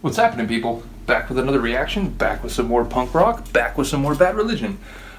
What's happening, people? Back with another reaction, back with some more punk rock, back with some more Bad Religion.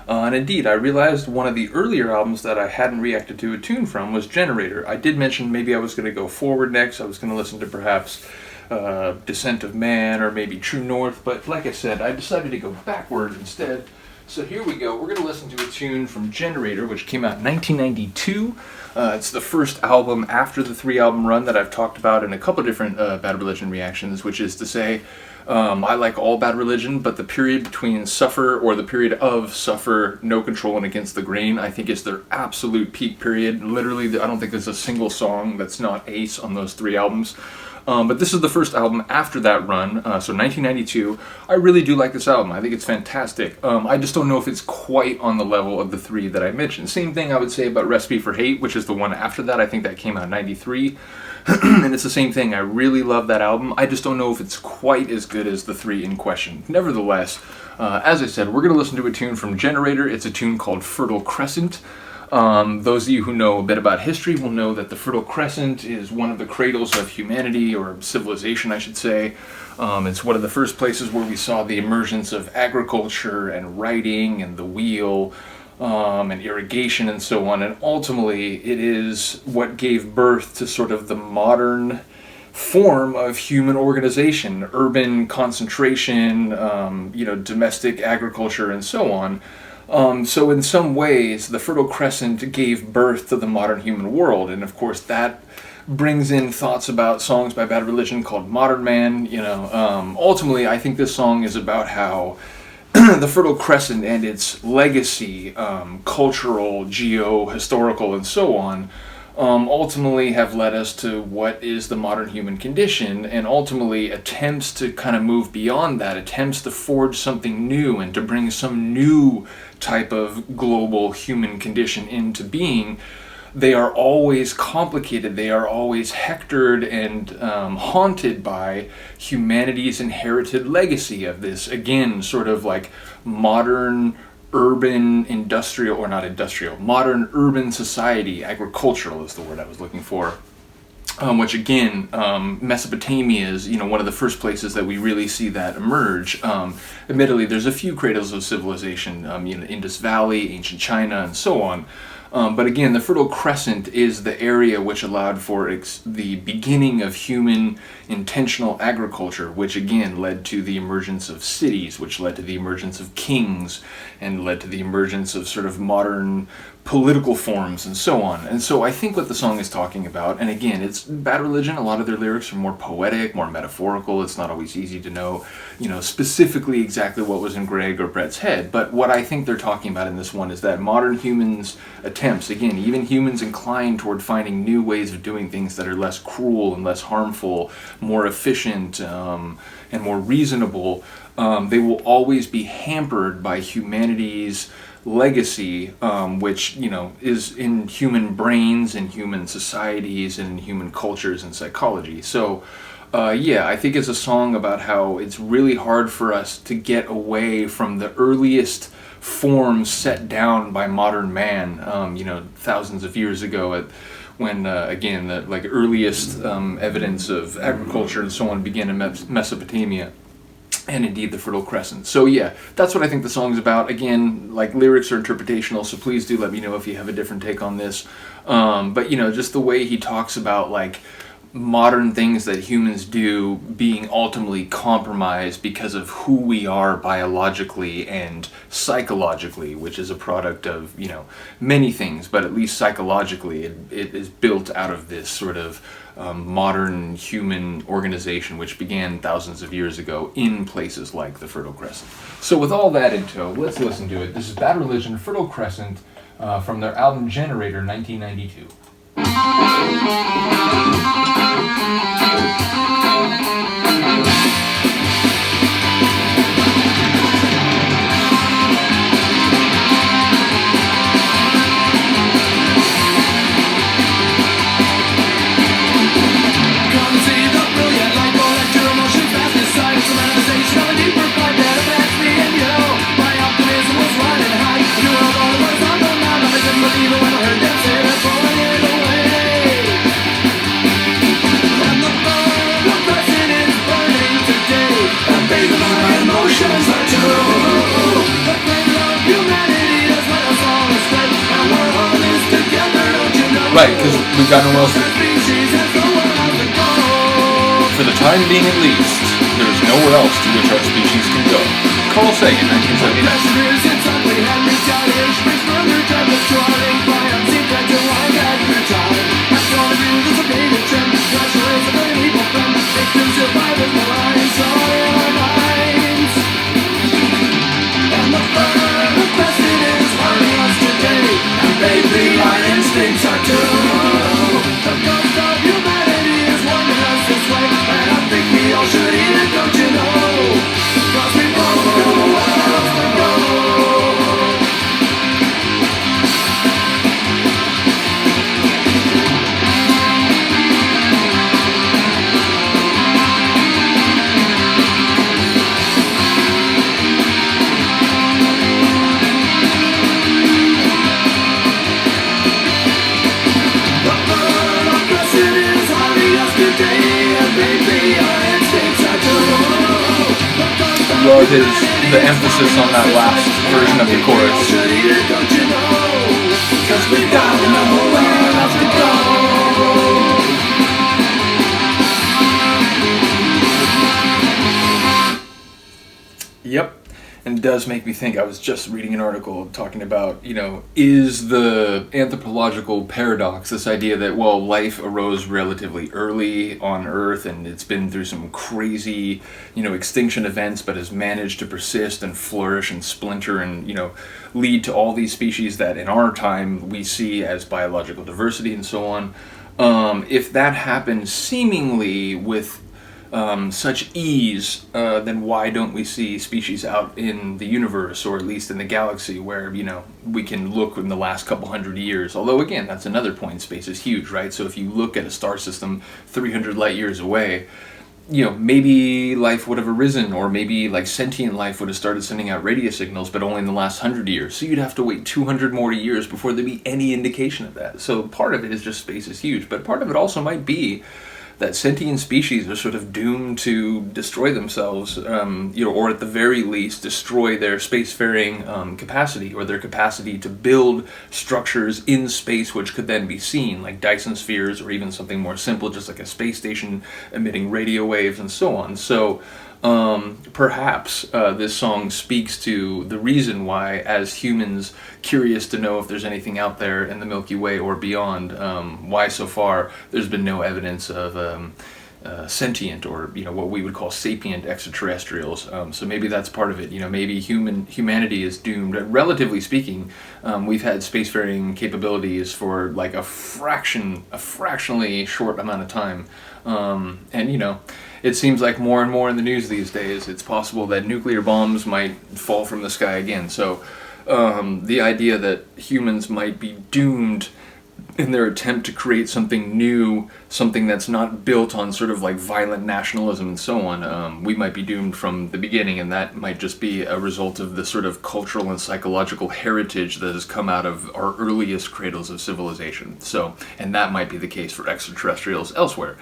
And indeed, I realized one of the earlier albums that I hadn't reacted to a tune from was Generator. I did mention maybe I was going to go forward next. I was going to listen to perhaps Descent of Man or maybe True North, but like I said, I decided to go backward instead. So here we go. We're going to listen to a tune from Generator, which came out in 1992. It's the first album after the 3-album run that I've talked about in a couple different Bad Religion reactions, which is to say, I like all Bad Religion, but the period between Suffer, or the period of Suffer, No Control, and Against the Grain, I think is their absolute peak period. Literally, I don't think there's a single song that's not ace on those 3 albums. But this is the first album after that run, so 1992. I really do like this album. I think it's fantastic. I just don't know if it's quite on the level of the 3 that I mentioned. Same thing I would say about Recipe for Hate, which is the one after that. I think that came out in 93. And it's the same thing. I really love that album. I just don't know if it's quite as good as the 3 in question. Nevertheless, as I said, we're going to listen to a tune from Generator. It's a tune called Fertile Crescent. Those of you who know a bit about history will know that the Fertile Crescent is one of the cradles of humanity, or civilization I should say. It's one of the first places where we saw the emergence of agriculture and writing and the wheel and irrigation and so on, and ultimately it is what gave birth to sort of the modern form of human organization, urban concentration, domestic agriculture and so on. So in some ways, the Fertile Crescent gave birth to the modern human world, and of course that brings in thoughts about songs by Bad Religion called Modern Man. Ultimately, I think this song is about how the Fertile Crescent and its legacy, cultural, geo-historical, and so on, ultimately have led us to what is the modern human condition, and ultimately attempts to kind of move beyond that, attempts to forge something new and to bring some new type of global human condition into being. They are always complicated, they are always hectored and haunted by humanity's inherited legacy of this, again, sort of like modern urban industrial, or not industrial, modern urban society. Agricultural is the word I was looking for. Which again, Mesopotamia is, one of the first places that we really see that emerge. Admittedly, there's a few cradles of civilization, Indus Valley, ancient China, and so on. But again, the Fertile Crescent is the area which allowed for the beginning of human intentional agriculture, which again led to the emergence of cities, which led to the emergence of kings, and led to the emergence of sort of modern political forms and so on. And so I think what the song is talking about, and again, it's Bad Religion, a lot of their lyrics are more poetic, more metaphorical. It's not always easy to know, specifically exactly what was in Greg or Brett's head. But what I think they're talking about in this one is that modern humans' attempts, again, even humans inclined toward finding new ways of doing things that are less cruel and less harmful, more efficient, and more reasonable, they will always be hampered by humanity's legacy, which is in human brains, in human societies, and in human cultures and psychology. So I think it's a song about how it's really hard for us to get away from the earliest forms set down by modern man, thousands of years ago, when again the earliest evidence of agriculture and so on began in Mesopotamia. And indeed the Fertile Crescent. So yeah, that's what I think the song's about. Again, lyrics are interpretational, so please do let me know if you have a different take on this. But just the way he talks about modern things that humans do being ultimately compromised because of who we are biologically and psychologically, which is a product of, many things, but at least psychologically it is built out of this sort of modern human organization which began thousands of years ago in places like the Fertile Crescent. So with all that in tow, let's listen to it. This is Bad Religion, Fertile Crescent, from their album Generator, 1992. Even when I heard them say they're falling away. And the Right, because we've got nowhere else to... For the time being at least, there's nowhere else to which our species can go. Carl Sagan, 1979. Baby, our instincts are true. The ghost of humanity is warning us this way, and I think we all should eat it, don't you know? 'Cause we both know where else to go. Love the emphasis on that last version of the chorus. Yep. And it does make me think, I was just reading an article talking about, is the anthropological paradox, this idea that, well, life arose relatively early on Earth and it's been through some crazy, extinction events, but has managed to persist and flourish and splinter and, lead to all these species that in our time we see as biological diversity and so on. If that happens seemingly with such ease, then why don't we see species out in the universe, or at least in the galaxy, where, we can look in the last couple hundred years? Although, again, that's another point. Space is huge, right? So if you look at a star system 300 light years away, maybe life would have arisen, or maybe, sentient life would have started sending out radio signals, but only in the last 100 years. So you'd have to wait 200 more years before there'd be any indication of that. So part of it is just space is huge, but part of it also might be that sentient species are sort of doomed to destroy themselves, or at the very least destroy their spacefaring capacity, or their capacity to build structures in space which could then be seen, like Dyson spheres, or even something more simple, just like a space station emitting radio waves and so on. So perhaps this song speaks to the reason why, as humans curious to know if there's anything out there in the Milky Way or beyond, why so far there's been no evidence of sentient, or what we would call sapient extraterrestrials. So maybe that's part of it. Maybe humanity is doomed. Relatively speaking, we've had spacefaring capabilities for a fractionally short amount of time, and it seems like more and more in the news these days, it's possible that nuclear bombs might fall from the sky again. So the idea that humans might be doomed in their attempt to create something new, something that's not built on sort of violent nationalism and so on, we might be doomed from the beginning, and that might just be a result of the sort of cultural and psychological heritage that has come out of our earliest cradles of civilization. So, and that might be the case for extraterrestrials elsewhere.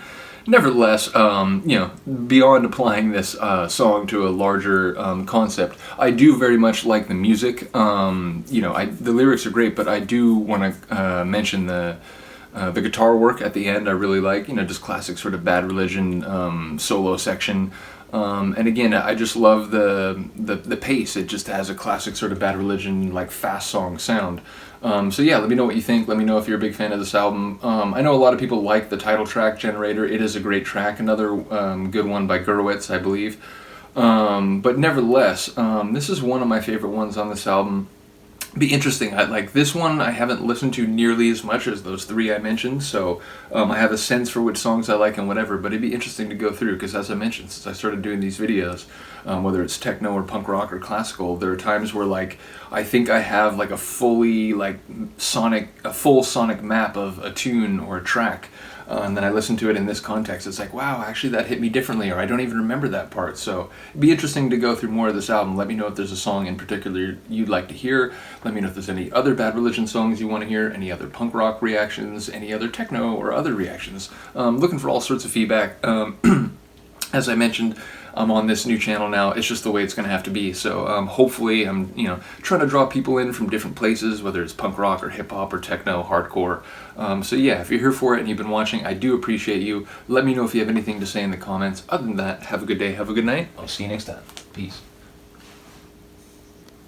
Nevertheless, beyond applying this song to a larger concept, I do very much like the music. The lyrics are great, but I do want to mention the guitar work at the end. I really like, just classic sort of Bad Religion solo section. And again, I just love the pace. It just has a classic sort of Bad Religion, fast song sound. So yeah, let me know what you think. Let me know if you're a big fan of this album. I know a lot of people like the title track, Generator. It is a great track. Another good one by Gurewitz, I believe. But nevertheless, this is one of my favorite ones on this album. Be interesting. This one I haven't listened to nearly as much as those three I mentioned, so I have a sense for which songs I like and whatever, but it'd be interesting to go through, because as I mentioned, since I started doing these videos, whether it's techno or punk rock or classical, there are times where I think I have a fully full sonic map of a tune or a track, and then I listen to it in this context. It's wow, actually that hit me differently, or I don't even remember that part. So it'd be interesting to go through more of this album. Let me know if there's a song in particular you'd like to hear. Let me know if there's any other Bad Religion songs you want to hear, any other punk rock reactions, any other techno or other reactions. Looking for all sorts of feedback. As I mentioned, I'm on this new channel now. It's just the way it's going to have to be. So hopefully I'm, trying to draw people in from different places, whether it's punk rock or hip hop or techno, hardcore. So yeah, if you're here for it and you've been watching, I do appreciate you. Let me know if you have anything to say in the comments. Other than that, have a good day, have a good night. I'll see you next time. Peace.